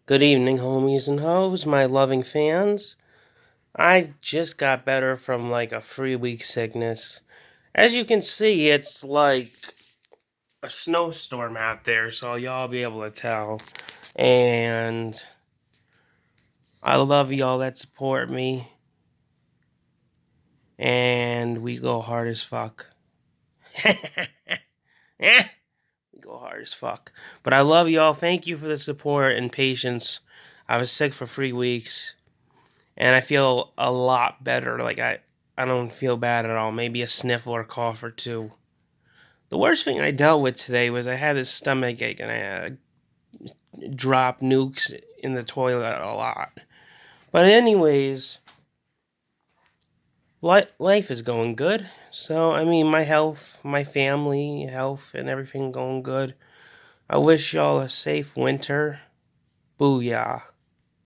Good evening, homies and hoes, my loving fans. I just got better from like a 3 week sickness. As you can see, it's like a snowstorm out there, so y'all be able to tell. And I love y'all that support me. And we go hard as fuck. We go hard as fuck. But I love y'all. Thank you for the support and patience. I was sick for 3 weeks. And I feel a lot better. Like I don't feel bad at all. Maybe a sniffle or cough or two. The worst thing I dealt with today was I had this stomach ache and I dropped nukes in the toilet a lot. But anyways, life is going good. So I mean, my health, my family health, and everything going good. I wish y'all a safe winter. Booyah.